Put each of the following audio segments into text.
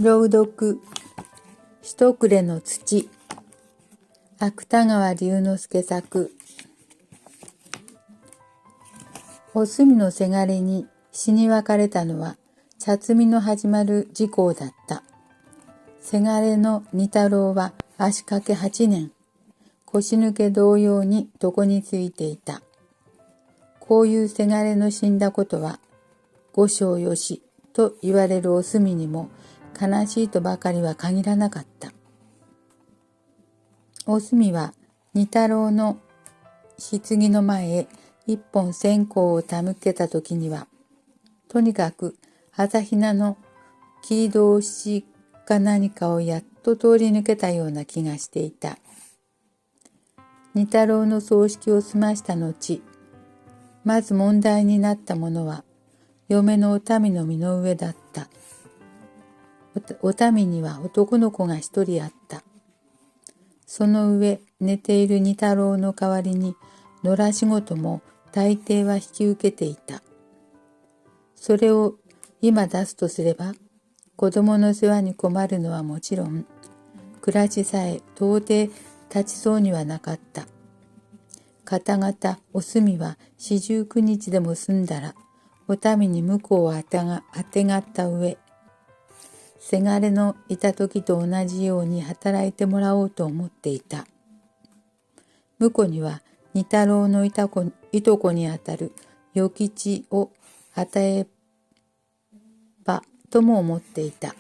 朗読一暮れの土、芥川龍之介作。お墨のせがれに死に別れたのは茶摘みの始まる時効だった。せがれの二太郎は足掛け8年、腰抜け同様に床についていた。こういうせがれの死んだことは五章よしと言われるお墨にも悲しいとばかりは限らなかった。お墨は二太郎の棺の前へ一本線香を手向けた時には、とにかく朝比奈の切通しか何かをやっと通り抜けたような気がしていた。二太郎の葬式を済ました後、まず問題になったものは嫁のお民の身の上だった。お民には男の子が一人あった。その上、寝ている二太郎の代わりに野良仕事も大抵は引き受けていた。それを今出すとすれば、子供の世話に困るのはもちろん、暮らしさえ到底立ちそうにはなかった。方々お墨は49日でも済んだら、お民に婿をあてがった上、せがれのいた時と同じように働いてもらおうと思っていた。婿には二太郎のいとこにあたる与吉を与えばとも思っていた。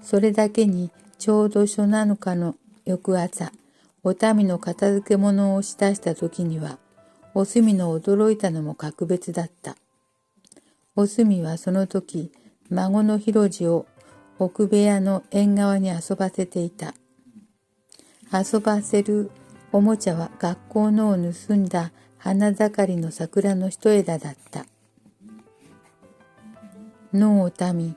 それだけにちょうど初七日の翌朝、お民の片付け物をしだした時には、お墨の驚いたのも格別だった。お墨はその時、孫の広次を奥部屋の縁側に遊ばせていた。遊ばせるおもちゃは学校のを盗んだ花盛りの桜の一枝だった。のうお民、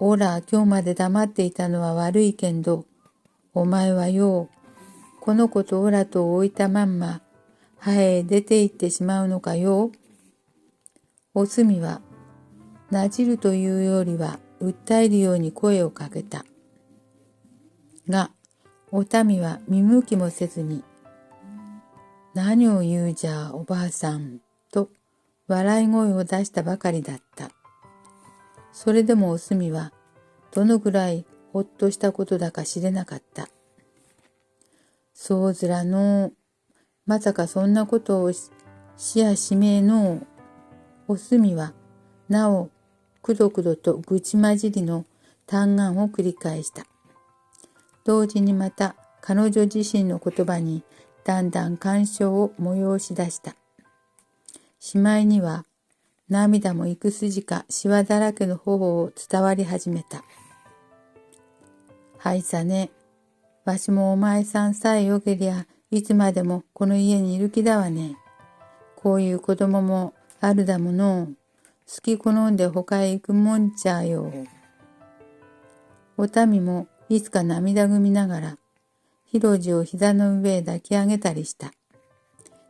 おら今日まで黙っていたのは悪いけんど、お前はよう、この子とおらと置いたまんま、はえ出て行ってしまうのかよ。お墨は、なじるというよりは訴えるように声をかけた。が、お民は見向きもせずに、何を言うじゃおばあさん、と笑い声を出したばかりだった。それでもお墨は、どのぐらいほっとしたことだか知れなかった。そうずらのう、まさかそんなことをしやしめえのう。お墨は、なお、くどくどと愚痴混じりの嘆願を繰り返した。同時にまた彼女自身の言葉にだんだん感傷を催し出した。しまいには涙も幾筋かしわだらけの頬を伝わり始めた。はいさね、わしもお前さんさえよけりゃいつまでもこの家にいる気だわね。こういう子供もあるだもの。好き好んで他へ行くもんちゃよ。お民もいつか涙ぐみながら、広次を膝の上へ抱き上げたりした。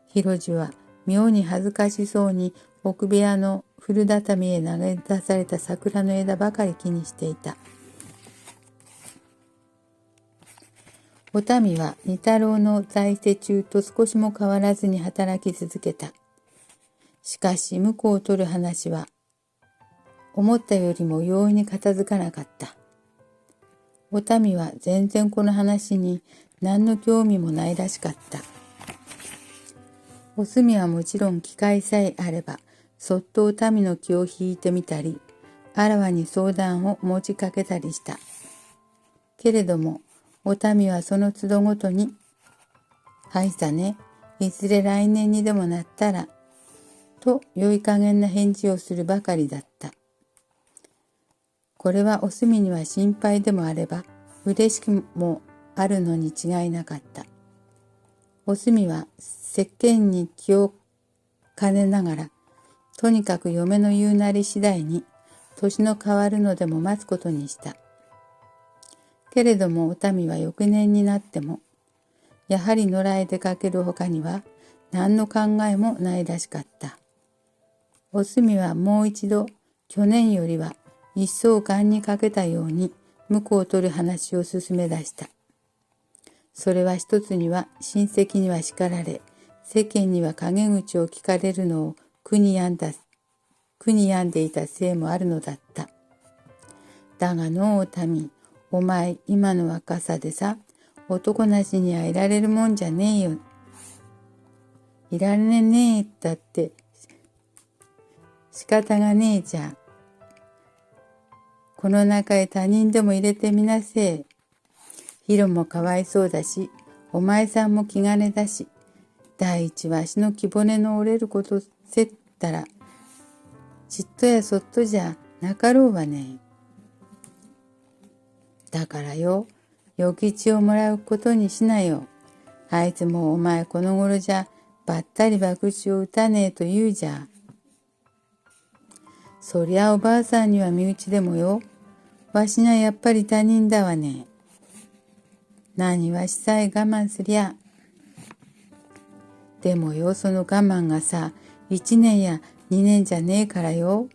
広次は妙に恥ずかしそうに奥部屋の古畳へ投げ出された桜の枝ばかり気にしていた。お民は二太郎の在世中と少しも変わらずに働き続けた。しかし婿を取る話は思ったよりも容易に片付かなかった。お民は全然この話に何の興味もないらしかった。お墨はもちろん機会さえあればそっとお民の気を引いてみたり、あらわに相談を持ちかけたりした。けれどもお民はその都度ごとに、はいさね、いずれ来年にでもなったら、と良い加減な返事をするばかりだった。これはお墨には心配でもあれば、嬉しくもあるのに違いなかった。お墨は世間に気を兼ねながら、とにかく嫁の言うなり次第に、年の変わるのでも待つことにした。けれどもお民は翌年になっても、やはり野良へ出かけるほかには何の考えもないらしかった。お墨はもう一度去年よりは一層勘にかけたように婿を取る話を進め出した。それは一つには親戚には叱られ、世間には陰口を聞かれるのを苦に病んでいたせいもあるのだった。だがのう民、お前今の若さでさ、男なしにはいられるもんじゃねえよ。いられねえだって仕方がねえじゃ。この中へ他人でも入れてみなせえ。ヒロもかわいそうだし、お前さんも気兼ねだし、第一わしの気骨の折れることせったら、ちっとやそっとじゃなかろうわね。だからよ、与吉をもらうことにしなよ。あいつもお前この頃じゃばったり博打を打たねえと言うじゃ。そりゃおばあさんには身内でもよ。わしにはやっぱり他人だわね。何わしさえ我慢すりゃ。でもよ、その我慢がさ、1年や2年じゃねえからよ。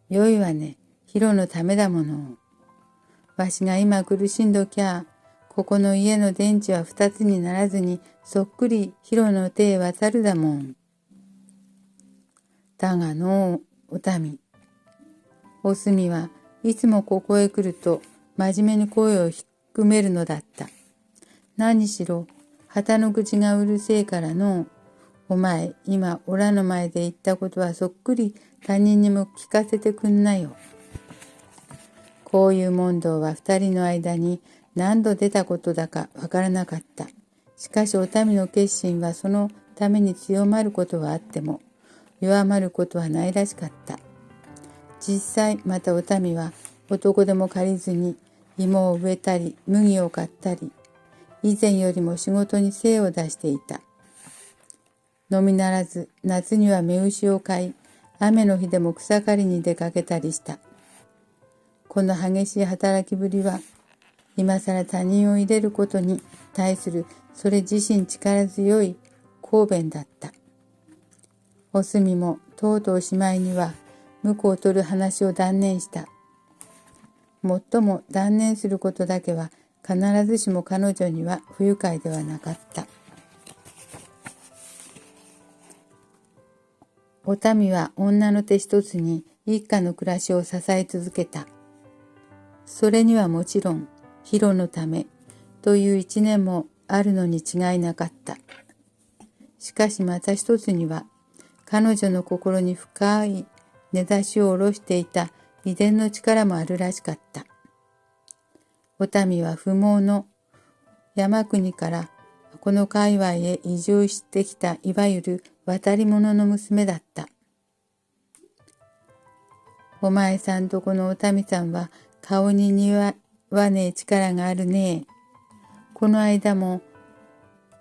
よいわね、ヒロのためだもの。わしが今苦しんどきゃ、ここの家の電池は2つにならずに、そっくりヒロの手へ渡るだもん。だがのお民、おすみはいつもここへ来ると真面目に声を低めるのだった。何しろ旗の口がうるせえからの、お前今おらの前で言ったことはそっくり他人にも聞かせてくんなよ。こういう問答は二人の間に何度出たことだかわからなかった。しかしお民の決心はそのために強まることはあっても弱まることはないらしかった。実際またお民は男でも借りずに芋を植えたり麦を買ったり、以前よりも仕事に精を出していた。のみならず夏には雌牛を飼い、雨の日でも草刈りに出かけたりした。この激しい働きぶりは、今更他人を入れることに対するそれ自身力強い抗弁だった。おすみもとうとうしまいには婿を取る話を断念した。もっとも断念することだけは必ずしも彼女には不愉快ではなかった。お民は女の手一つに一家の暮らしを支え続けた。それにはもちろんヒロのためという一年もあるのに違いなかった。しかしまた一つには彼女の心に深い根ざしを下ろしていた遺伝の力もあるらしかった。お民は不毛の山国からこの界隈へ移住してきたいわゆる渡り者の娘だった。お前さんとこのお民さんは顔に似合わねえ力があるねえ。この間も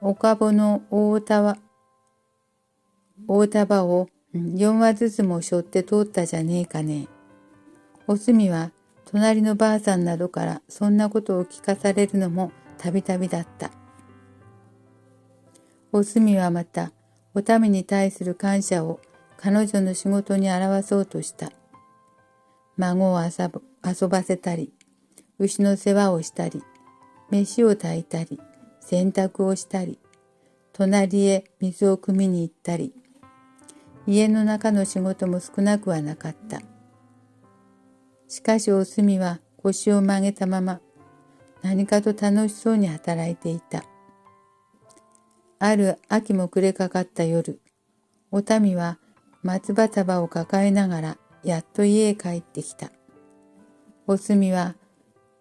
おかぼの大束を4羽ずつも背負って通ったじゃねえかね。おすみは隣のばあさんなどからそんなことを聞かされるのもたびたびだった。おすみはまたお民に対する感謝を彼女の仕事に表そうとした。孫を遊ばせたり、牛の世話をしたり、飯を炊いたり、洗濯をしたり、隣へ水を汲みに行ったり、家の中の仕事も少なくはなかった。しかしおすみは腰を曲げたまま何かと楽しそうに働いていた。ある秋も暮れかかった夜、お民は松葉束を抱えながらやっと家へ帰ってきた。おすみは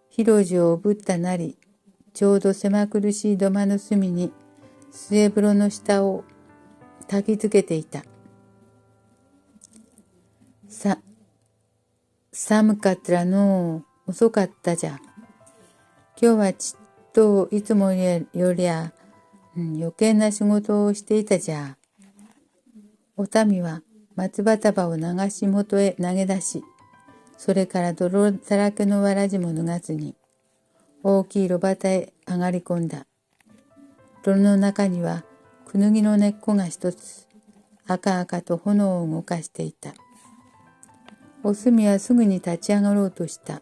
広地をおぶったなり、ちょうど狭苦しい土間の隅に末風呂の下を焚きつけていた。寒かったらのう遅かったじゃ。今日はちっといつもより余計な仕事をしていたじゃ。お民は松葉束を流し元へ投げ出し、それから泥だらけのわらじも脱がずに、大きい炉端へ上がり込んだ。炉の中にはクヌギの根っこが一つ、赤々と炎を動かしていた。おすみはすぐに立ち上がろうとした。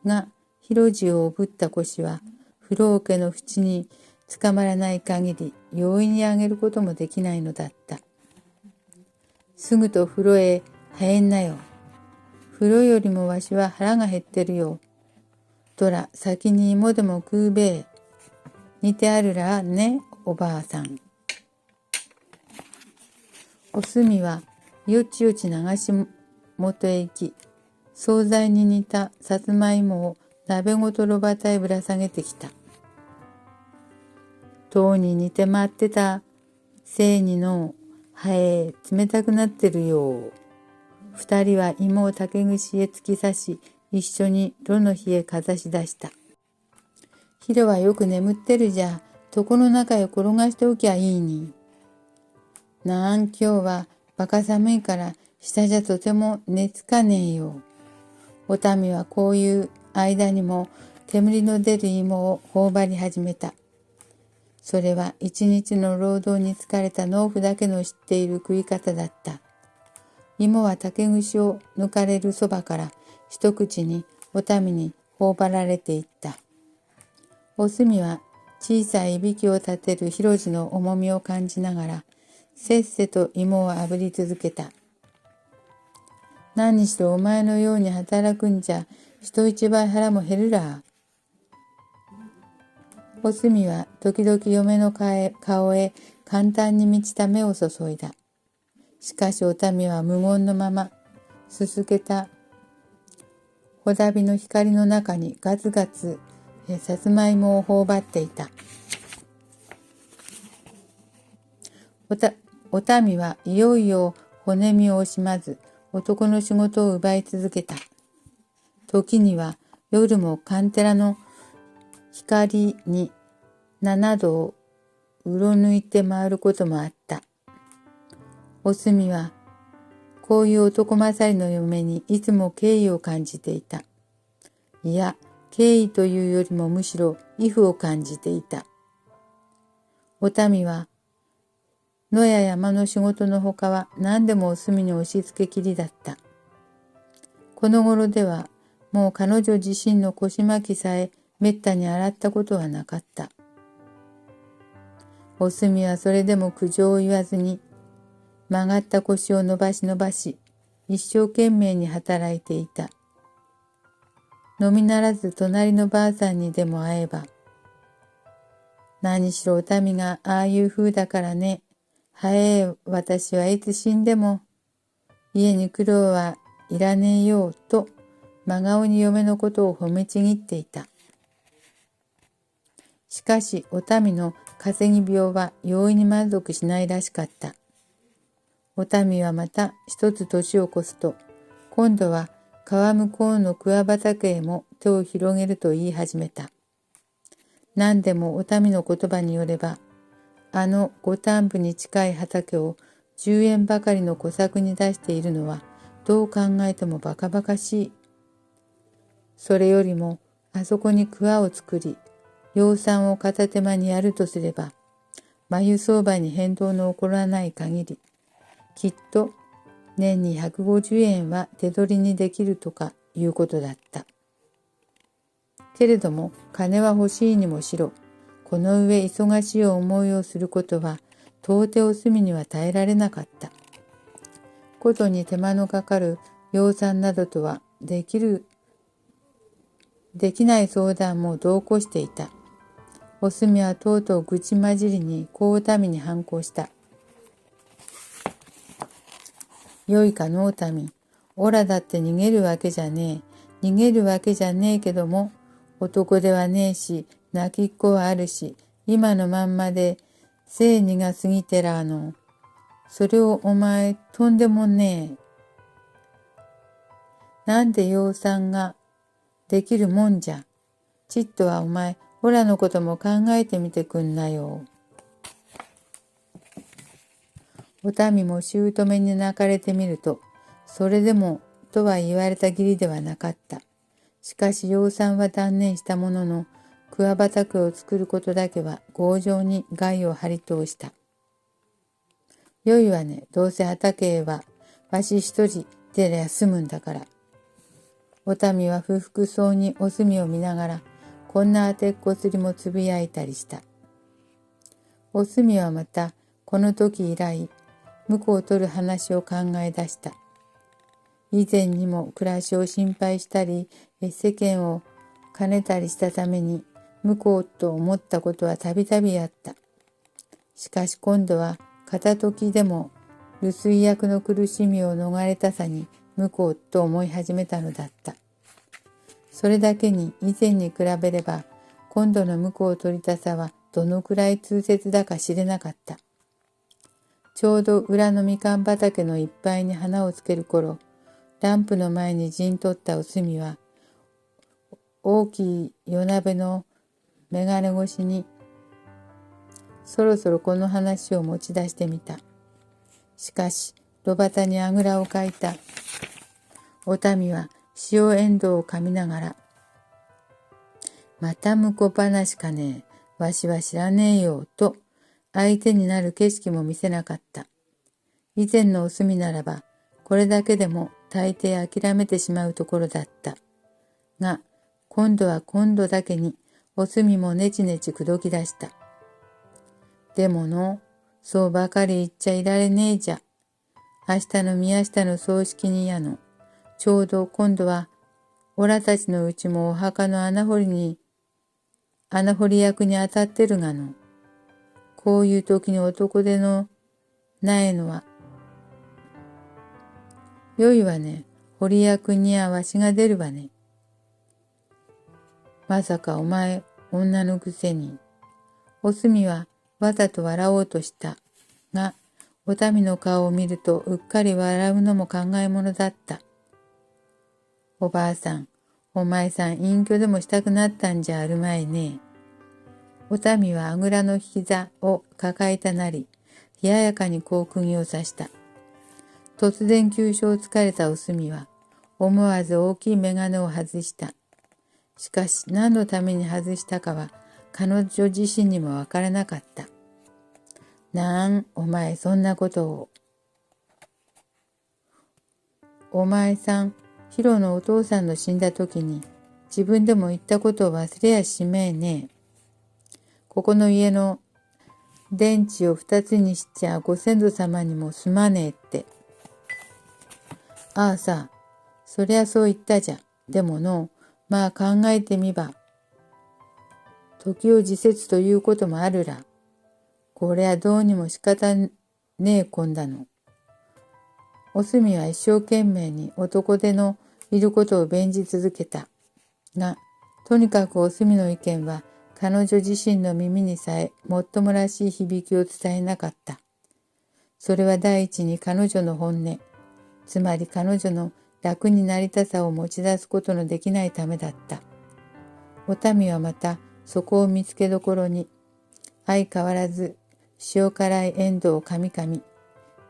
が、広次をおぶった腰は、風呂桶の縁につかまらない限り、容易に上げることもできないのだった。すぐと風呂へ入んなよ。風呂よりもわしは腹が減ってるよ。とら、先に芋でも食うべえ。似てあるらね、おばあさん。おすみはよちよち流し元へ行き、惣菜に似たさつまいもを鍋ごと炉端へぶら下げてきた。とうに似てまってたせいにのはえ冷たくなってるよ。二人は芋を竹串へ突き刺し、一緒に炉の火へかざし出した。ヒロはよく眠ってるじゃ、床の中へ転がしておきゃいいに。今日はバカ寒いから下じゃとても寝つかねえよ。おたみはこういう間にも煙の出る芋を頬張り始めた。それは一日の労働に疲れた農夫だけの知っている食い方だった。芋は竹串を抜かれるそばから一口におたみに頬張られていった。おすみは小さいいびきを立てる広次の重みを感じながら、せっせと芋をあぶり続けた。何にしろお前のように働くんじゃ、人一倍腹も減るら。おすみは時々嫁の顔へ簡単に満ちた目を注いだ。しかしおたみは無言のまま、すすけたほだびの光の中にガツガツさつまいもを頬張っていた。おたみはいよいよ骨身を惜しまず男の仕事を奪い続けた。時には夜もカンテラの光に7度をうろ抜いて回ることもあった。おすみはこういう男勝りの嫁にいつも敬意を感じていた。いや、敬意というよりもむしろ畏怖を感じていた。おたみは野や山の仕事のほかは何でもおすみに押し付けきりだった。この頃ではもう彼女自身の腰巻きさえめったに洗ったことはなかった。おすみはそれでも苦情を言わずに曲がった腰を伸ばし一生懸命に働いていた。のみならず隣のばあさんにでも会えば、何しろおたみがああいう風だからね。はえ、私はいつ死んでも家に苦労はいらねえよと真顔に嫁のことを褒めちぎっていた。しかしおたみの稼ぎ病は容易に満足しないらしかった。おたみはまた一つ年を越すと、今度は川向こうの桑畑へも手を広げると言い始めた。何でもおたみの言葉によれば、あの五反部に近い畑を10円ばかりの小作に出しているのはどう考えてもバカバカしい。それよりもあそこに桑を作り、養蚕を片手間にやるとすれば、繭相場に変動の起こらない限り、きっと年に150円は手取りにできるとかいうことだった。けれども金は欲しいにもしろ、この上忙しい思いをすることは到底おすみには耐えられなかった。ことに手間のかかる養蚕などとはできない相談も同行していた。おすみはとうとう愚痴混じりにこう民に反抗した。よいかのう民、おらだって逃げるわけじゃねえ。逃げるわけじゃねえけども、男ではねえし、泣きっ子はあるし、今のまんまで生にが過ぎてらの。それをお前とんでもねえ。なんで養蚕ができるもんじゃ。ちっとはお前、おらのことも考えてみてくんなよ。お民も姑に泣かれてみると、それでもとは言われた義理ではなかった。しかし養蚕は断念したものの、桑畑を作ることだけは強情に害を張り通した。よいわね、どうせ畑へはわし一人てりゃ済むんだから。お民は不服そうにお墨を見ながら、こんな当てっこつりもつぶやいたりした。お墨はまた、この時以来、婿を取る話を考え出した。以前にも暮らしを心配したり、世間を兼ねたりしたために、婿と思ったことはたびたびあった。しかし今度は片時でも留守居役の苦しみを逃れたさに婿と思い始めたのだった。それだけに以前に比べれば今度の婿を取りたさはどのくらい痛切だか知れなかった。ちょうど裏のみかん畑のいっぱいに花をつける頃、ランプの前に陣取ったおすみは大きい夜鍋の眼鏡越しにそろそろこの話を持ち出してみた。しかし炉端にあぐらをかいたお民は塩エンドウを噛みながら、また婿話かねえ、わしは知らねえよと相手になる景色も見せなかった。以前のお墨ならばこれだけでも大抵諦めてしまうところだった。が今度は今度だけにお墨もねちねち口説き出した。でもの、そうばかり言っちゃいられねえじゃ。明日の宮下の葬式にやの。ちょうど今度は、おらたちのうちもお墓の穴掘り役に当たってるがの。こういう時に男手のないのは。よいわね。掘り役にはわしが出るわね。まさかお前、女のくせに。おすみはわざと笑おうとしたが、お民の顔を見るとうっかり笑うのも考えものだった。おばあさん、お前さん隠居でもしたくなったんじゃあるまいね。お民はあぐらの膝を抱えたなり、冷ややかにこう釘を刺した。突然急所をつかれたおすみは、思わず大きい眼鏡を外した。しかし何のために外したかは、彼女自身にもわからなかった。なんお前そんなことを。お前さん、ヒロのお父さんの死んだ時に自分でも言ったことを忘れやしめえねえ。ここの家の電池を2つにしちゃご先祖様にもすまねえって。ああさ、そりゃそう言ったじゃ。でもの、まあ考えてみば。時を時節ということもあるら。これはどうにも仕方ねえこんだの。おすみは一生懸命に男手のいることを弁じ続けた。が、とにかくおすみの意見は彼女自身の耳にさえもっともらしい響きを伝えなかった。それは第一に彼女の本音、つまり彼女の楽になりたさを持ち出すことのできないためだった。お民はまたそこを見つけどころに、相変わらず塩辛いエンドウをかみかみ、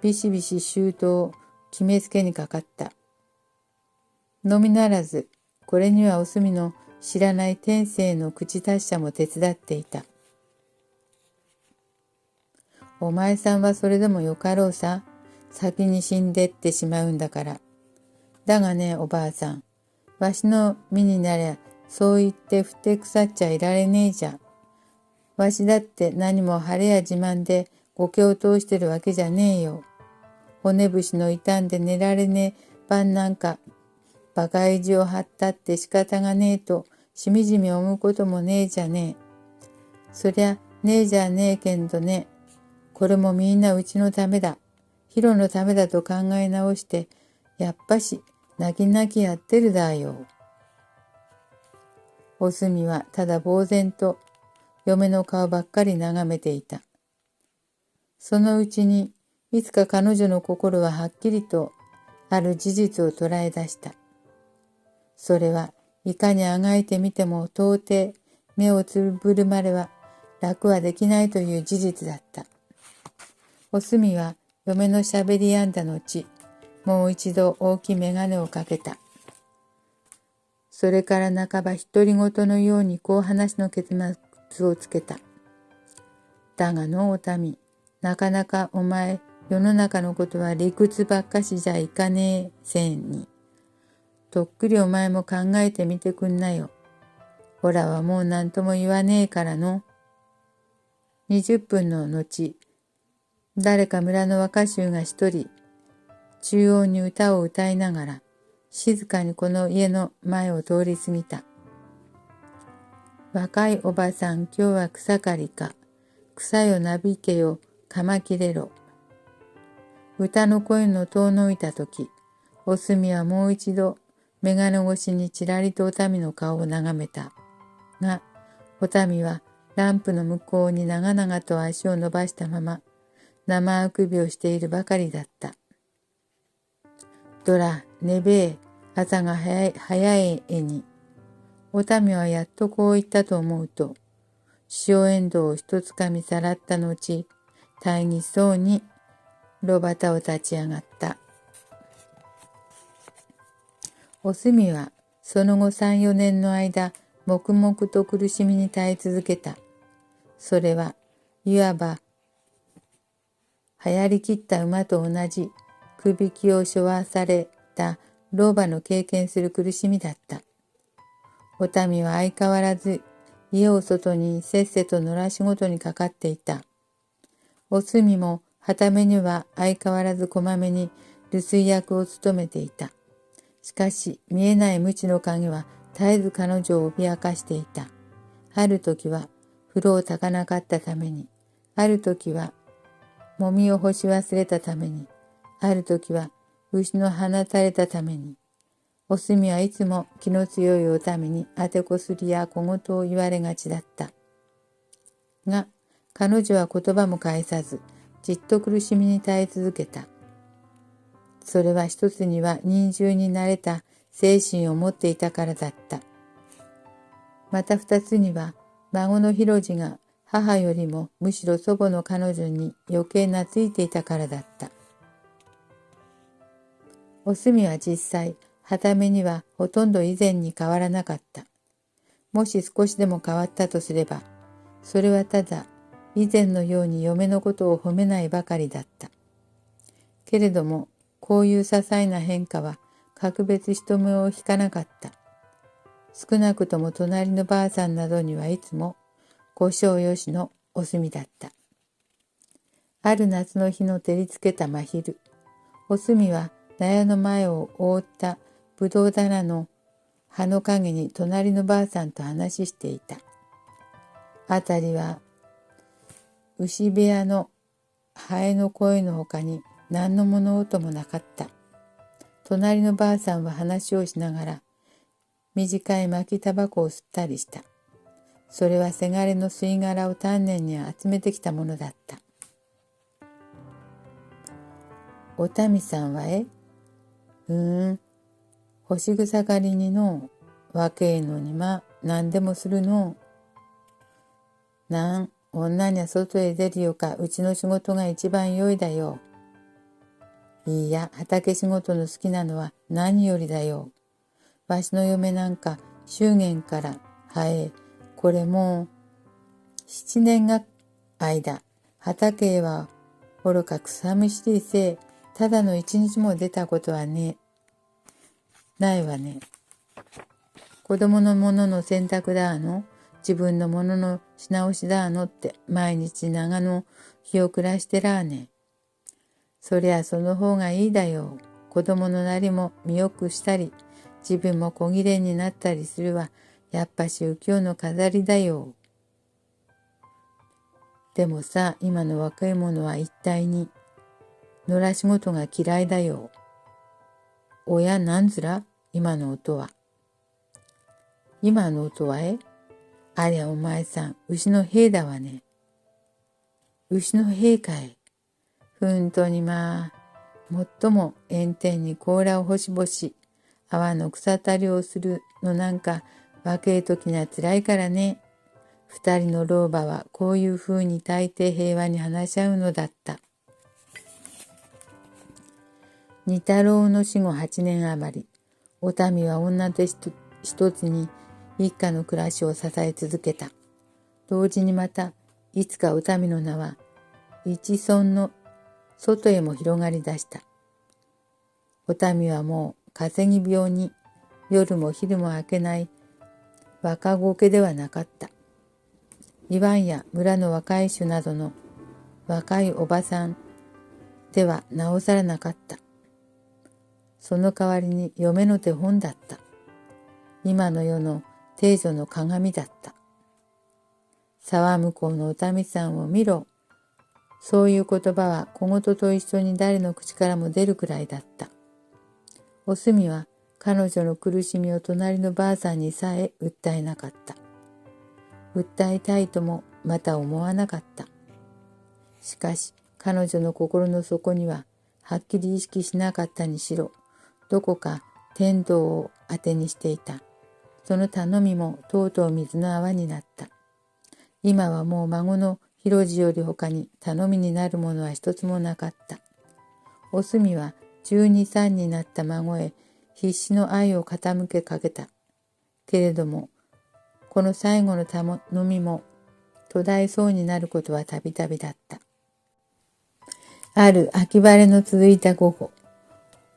ビシビシ周到を決めつけにかかった。のみならず、これにはおすみの知らない天性の口達者も手伝っていた。お前さんはそれでもよかろうさ。先に死んでってしまうんだから。だがね、おばあさん。わしの身になりゃ、そう言ってふてくさっちゃいられねえじゃ。わしだって何も晴れや自慢でご気を通してるわけじゃねえよ。骨節の傷んで寝られねえ晩なんか、馬鹿意地を張ったって仕方がねえと、しみじみ思うこともねえじゃねえ。そりゃねえじゃねえけんどね。これもみんなうちのためだ。ヒロのためだと考え直して、やっぱし泣き泣きやってるだよ。おすみはただ呆然と嫁の顔ばっかり眺めていた。そのうちにいつか彼女の心ははっきりとある事実を捉え出した。それはいかにあがいてみても到底目をつぶるまでは楽はできないという事実だった。おすみは嫁のしゃべりやんだ後、もう一度大きい眼鏡をかけた。それから半ば独り言のようにこう話の結末をつけた。だがのお民、なかなかお前世の中のことは理屈ばっかしじゃいかねえせんに。とっくりお前も考えてみてくんなよ。おらはもう何とも言わねえからの。20分の後、誰か村の若衆が一人、中央に歌を歌いながら、静かにこの家の前を通り過ぎた。若いおばさん、今日は草刈りか。草よなびけよ、かまきれろ。歌の声の遠のいたとき、おすみはもう一度、眼鏡越しにちらりとおたみの顔を眺めた。が、おたみはランプの向こうに長々と足を伸ばしたまま、生あくびをしているばかりだった。どら、ねべえ、朝が早い絵に。おたみはやっとこう言ったと思うと、塩エンドウを一つかみさらった後、大儀そうに炉端を立ち上がった。おすみはその後3、4年の間、黙々と苦しみに耐え続けた。それはいわば流行りきった馬と同じ首引きを背負わされた老婆の経験する苦しみだった。おたみは相変わらず家を外にせっせと野良仕事にかかっていた。おすみもはためには相変わらずこまめに留守居役を務めていた。しかし見えない無知の影は絶えず彼女を脅かしていた。ある時は風呂を炊かなかったために、ある時はもみを干し忘れたために、ある時は牛の放たれたために、おすみはいつも気の強いおためにあてこすりや小言を言われがちだった。が、彼女は言葉も返さず、じっと苦しみに耐え続けた。それは一つには忍従になれた精神を持っていたからだった。また二つには、孫のひろじが母よりもむしろ祖母の彼女に余計懐いていたからだった。おすみは実際、はためにはほとんど以前に変わらなかった。もし少しでも変わったとすれば、それはただ以前のように嫁のことを褒めないばかりだった。けれども、こういう些細な変化は格別人目を引かなかった。少なくとも隣のばあさんなどにはいつもご少よしのおすみだった。ある夏の日の照りつけた真昼、おすみは納屋の前を覆ったぶどう棚の葉の陰に隣のばあさんと話していた。あたりは牛部屋のハエの声のほかに何の物音もなかった。隣のばあさんは話をしながら短い巻きタバコを吸ったりした。それはせがれの吸い殻を丹念に集めてきたものだった。おたみさんは干し草刈りにの若えのに何でもするの。女には外へ出るよか、うちの仕事が一番良いだよ。いいや、畑仕事の好きなのは何よりだよ。わしの嫁なんか祝言からこれもう7年が間、畑へは愚か草むしりせただの一日も出たことはないわね。子供のものの洗濯だ自分のもののし直しだって毎日長の日を暮らしてらそりゃその方がいいだよ。子供のなりも身よくしたり、自分も小切れになったりするわ。やっぱし浮世の飾りだよ。でもさ、今の若い者は一体に野良仕事が嫌いだよ。なんずら今の音は。今の音はありゃお前さん、牛の兵だわね。牛の兵かい。もっとも炎天に甲羅を干し干し、泡の草たりをするのなんか若え時には辛いからね。二人の老婆はこういうふうに大抵平和に話し合うのだった。二太郎の死後8年余り、おたみは女手一つに一家の暮らしを支え続けた。同時にまた、いつかおたみの名は一村の外へも広がり出した。お民はもう風邪気病に夜も昼も明けない若ごけではなかった。イワンや村の若い衆などの若いおばさんではなおさらなかった。その代わりに嫁の手本だった。今の世の定女の鏡だった。沢向こうのお民さんを見ろ。そういう言葉は小言と一緒に誰の口からも出るくらいだった。おすみは彼女の苦しみを隣のばあさんにさえ訴えなかった。訴えたいともまた思わなかった。しかし彼女の心の底にははっきり意識しなかったにしろ、どこか天道を当てにしていた。その頼みもとうとう水の泡になった。今はもう孫の広次より他に頼みになるものは一つもなかった。おすみは12、3になった孫へ必死の愛を傾けかけた。けれども、この最後の頼みも途絶えそうになることはたびたびだった。ある秋晴れの続いた午後、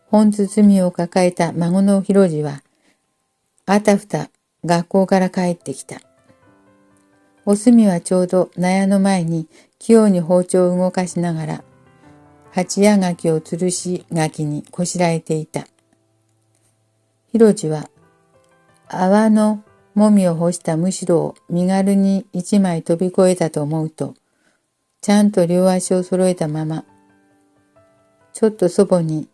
本包みを抱えた孫の広次は、あたふた学校から帰ってきた。おすみはちょうど納屋の前に器用に包丁を動かしながら、鉢屋柿を吊るし柿にこしらえていた。広次は泡のもみを干したむしろを身軽に一枚飛び越えたと思うと、ちゃんと両足を揃えたまま、ちょっと祖母に、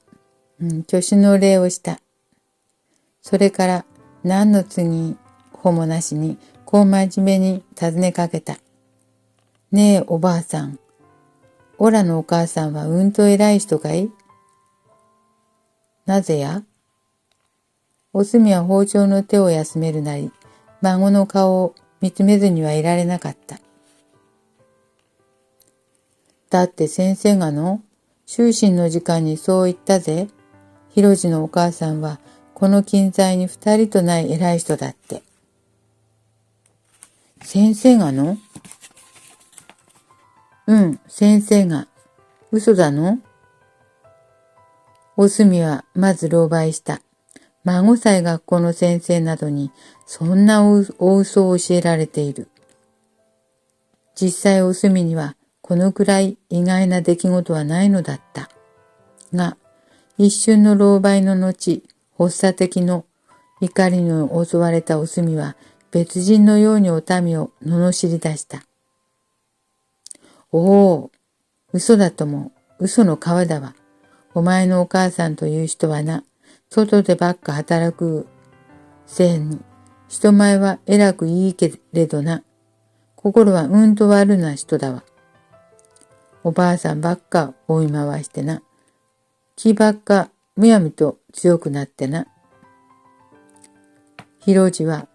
挙手の礼をした。それから何の次ほもなしに、こう真面目に尋ねかけた。ねえおばあさん、おらのお母さんはうんと偉い人かい？なぜや？おすみは包丁の手を休めるなり、孫の顔を見つめずにはいられなかった。だって先生がの、就寝の時間にそう言ったぜ。広次のお母さんは、この近在に2人とない偉い人だって。先生がの？先生が。嘘だの？おすみはまず狼狽した。孫さえ学校の先生などにそんなお嘘を教えられている。実際おすみにはこのくらい意外な出来事はないのだった。が、一瞬の狼狽の後、発作的の怒りに襲われたおすみは別人のようにお民を罵り出した。おお、嘘だとも、嘘の皮だわ。お前のお母さんという人はな、外でばっか働くせいに、人前は偉くいいけれどな、心はうんと悪な人だわ。おばあさんばっか追い回してな、気ばっかむやみと強くなってな。広次は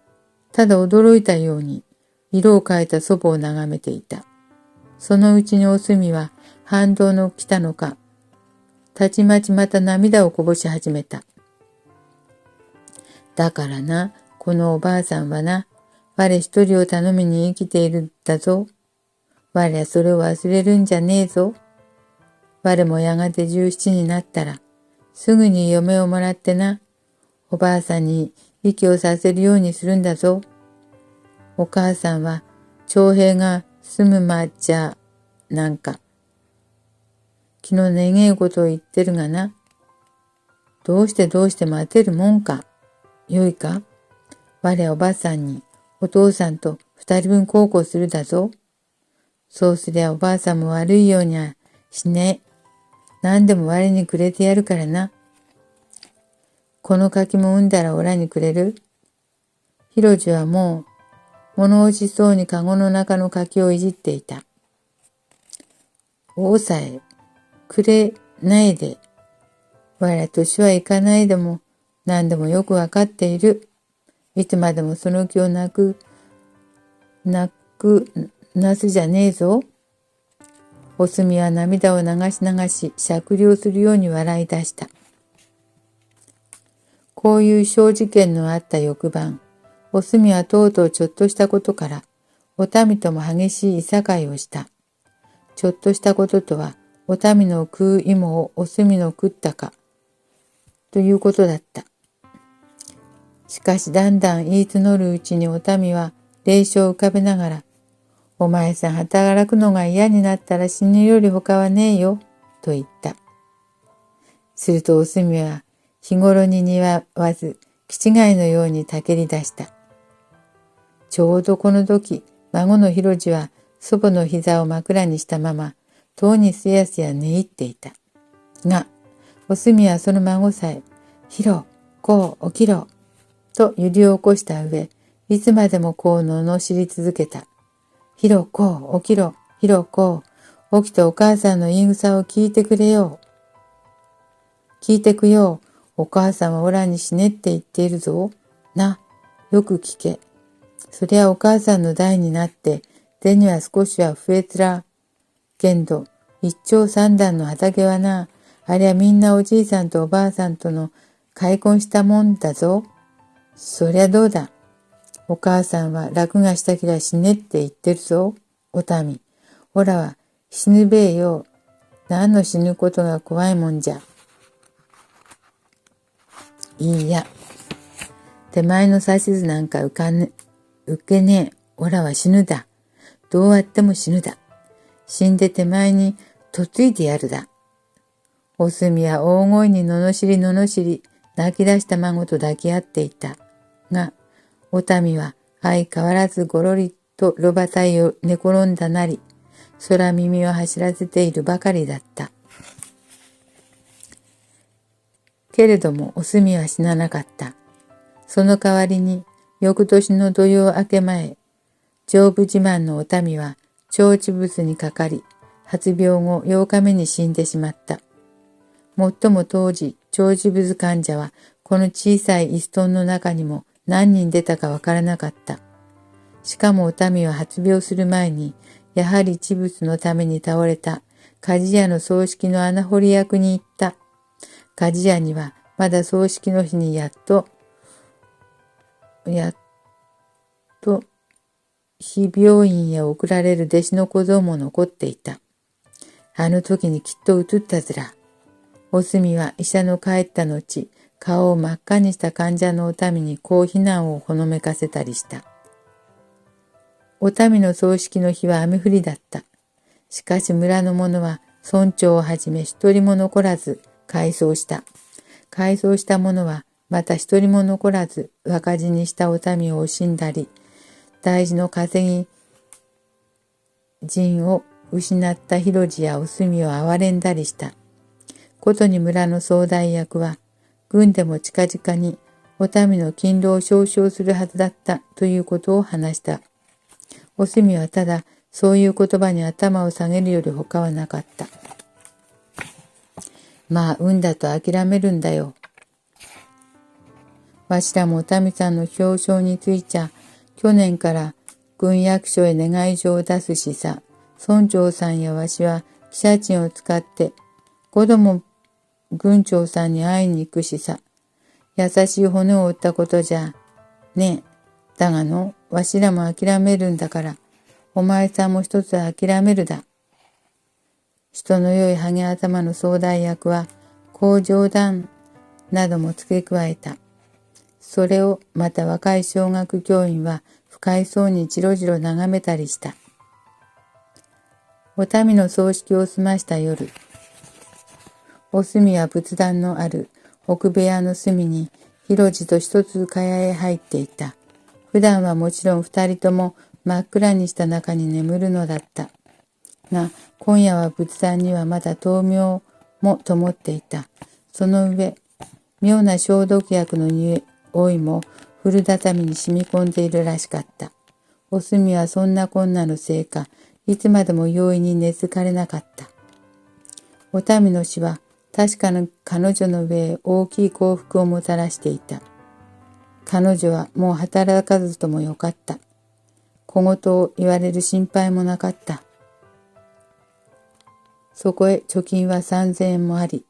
ただ驚いたように色を変えた祖母を眺めていた。そのうちにおすみは反動の来たのか、たちまちまた涙をこぼし始めた。だからな、このおばあさんはな、我一人を頼みに生きているんだぞ。我はそれを忘れるんじゃねえぞ。我もやがて17になったら、すぐに嫁をもらってな、おばあさんに息をさせるようにするんだぞ。お母さんは長平が住むまじゃなんか、気のねげえことを言ってるがな。どうして待てるもんか。よいか。我はおばあさんにお父さんと2人分孝行するだぞ。そうすりゃおばあさんも悪いようにはしねえ。何でも我にくれてやるからな。この柿も産んだらおらにくれる？広次はもう物欲しそうにかごの中の柿をいじっていた。おさえ、くれないで。我ら年はいかないでも何でもよくわかっている。いつまでもその気をなくなすじゃねえぞ。おすみは涙を流し酌量するように笑い出した。こういう小事件のあった翌晩、おすみはとうとうちょっとしたことから、お民とも激しいいさかいをした。ちょっとしたこととは、お民の食う芋をお墨の食ったか、ということだった。しかしだんだん言い募るうちにお民は霊障を浮かべながら、お前さん働くのが嫌になったら死ぬより他はねえよ、と言った。するとお墨は日頃に似わず、気違いのようにたけり出した。ちょうどこの時、孫のひろじは祖母の膝を枕にしたまま、戸にすやすや寝入っていた。が、お墨はその孫さえ、ひろ、こう、起きろ、と揺り起こした上、いつまでもこう罵り続けた。ひろ、こう、起きろ、ひろ、こう、起きてお母さんの言い草を聞いてくれよう。聞いてくよう。お母さんはオラに死ねって言っているぞ。な、よく聞け。そりゃお母さんの代になって、銭は少しは増えつら。けんど、一長三段の畑はな、ありゃみんなおじいさんとおばあさんとの開墾したもんだぞ。そりゃどうだ。お母さんは楽がしたきら死ねって言ってるぞ。お民。おらは死ぬべえよ。何の死ぬことが怖いもんじゃ。いいや。手前の指図なんか受けねえ。おらは死ぬだ。どうあっても死ぬだ。死んで手前に嫁いでやるだ。お墨は大声に罵り、泣き出した孫と抱き合っていた。が、お民は相変わらずごろりと炉端を寝転んだなり、空耳を走らせているばかりだった。けれどもお墨は死ななかった。その代わりに、翌年の土曜明け前、成仏自慢のお民は腸地物にかかり、発病後8日目に死んでしまった。もっとも当時、腸地物患者はこの小さいイストンの中にも何人出たかわからなかった。しかもお民は発病する前に、やはり地物のために倒れた鍛冶屋の葬式の穴掘り役に行った。鍛冶屋にはまだ葬式の日にやっと非病院へ送られる弟子の小僧も残っていた。あの時にきっと映ったずら。お墨は医者の帰った後、顔を真っ赤にした患者のお民にこう非難をほのめかせたりした。お民の葬式の日は雨降りだった。しかし村の者は村長をはじめ一人も残らず改装した。改装した者はまた一人も残らず若死にしたお民を惜しんだり、大事の稼ぎ人を失った広地やお墨を憐れんだりした。ことに村の総大役は、軍でも近々にお民の勤労を証書するはずだったということを話した。お墨はただそういう言葉に頭を下げるより他はなかった。まあ運だと諦めるんだよ。わしらもお民さんの表彰についちゃ、去年から軍役所へ願い状を出すしさ、村長さんやわしは汽車賃を使って子供軍長さんに会いに行くしさ、優しい骨を折ったことじゃねえ。だがの、わしらも諦めるんだから、お前さんも一つは諦めるだ。人の良いハゲ頭の総大役は、こう冗談なども付け加えた。それをまた若い小学教員は不快そうにじろじろ眺めたりした。お民の葬式を済ました夜、お墨は仏壇のある奥部屋の隅に広地と一つ蚊帳へ入っていた。普段はもちろん二人とも真っ暗にした中に眠るのだった。が、今夜は仏壇にはまだ灯明も灯っていた。その上、妙な消毒薬の匂いも古畳に染み込んでいるらしかった。お墨はそんなこんなのせいか、いつまでも容易に寝つかれなかった。お民の死は確かに彼女の上へ大きい幸福をもたらしていた。彼女はもう働かずともよかった。小言を言われる心配もなかった。そこへ貯金は3000円もあり、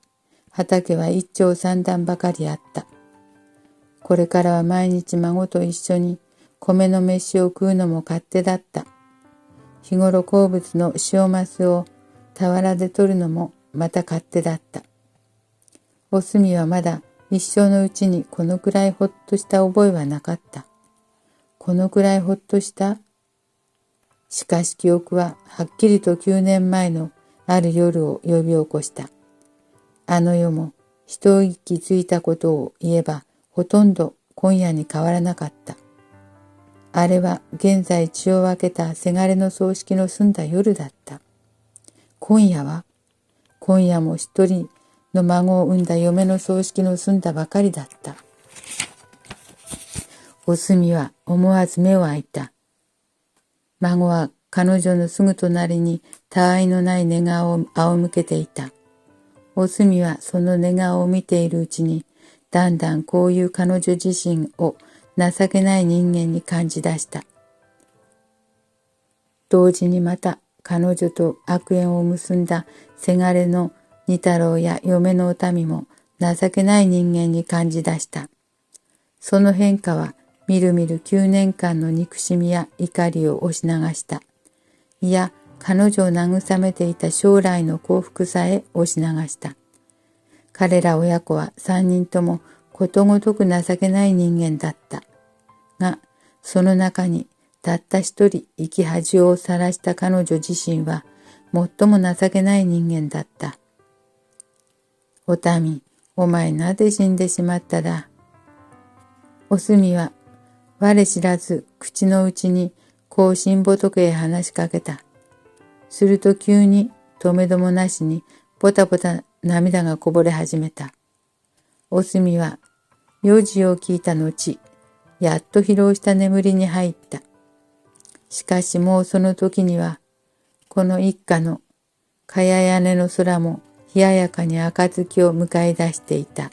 畑は一長三段ばかりあった。これからは毎日孫と一緒に米の飯を食うのも勝手だった。日頃好物の塩マスを俵で取るのもまた勝手だった。おすみはまだ一生のうちにこのくらいほっとした覚えはなかった。このくらいほっとした。しかし記憶ははっきりと9年前のある夜を呼び起こした。あの夜も一息ついたことを言えばほとんど今夜に変わらなかった。あれは現在血を分けたせがれの葬式の済んだ夜だった。今夜も一人の孫を産んだ嫁の葬式の済んだばかりだった。おすみは思わず目を開いた。孫は彼女のすぐ隣にたわいのない寝顔を仰向けていた。おすみはその寝顔を見ているうちに、だんだんこういう彼女自身を情けない人間に感じ出した。同時にまた彼女と悪縁を結んだせがれの二太郎や嫁のお民も情けない人間に感じ出した。その変化はみるみる9年間の憎しみや怒りを押し流した。いや、彼女を慰めていた将来の幸福さえ押し流した。彼ら親子は三人ともことごとく情けない人間だった。が、その中にたった一人生き恥をさらした彼女自身は最も情けない人間だった。お民、お前なぜ死んでしまっただ。おすみは我知らず口の内にこう神仏へ話しかけた。すると急に止めどもなしにポタポタ涙がこぼれ始めた。おすみは4時を聞いた後、やっと疲労した眠りに入った。しかしもうその時には、この一家のかや屋根の空も冷ややかに暁を迎え出していた。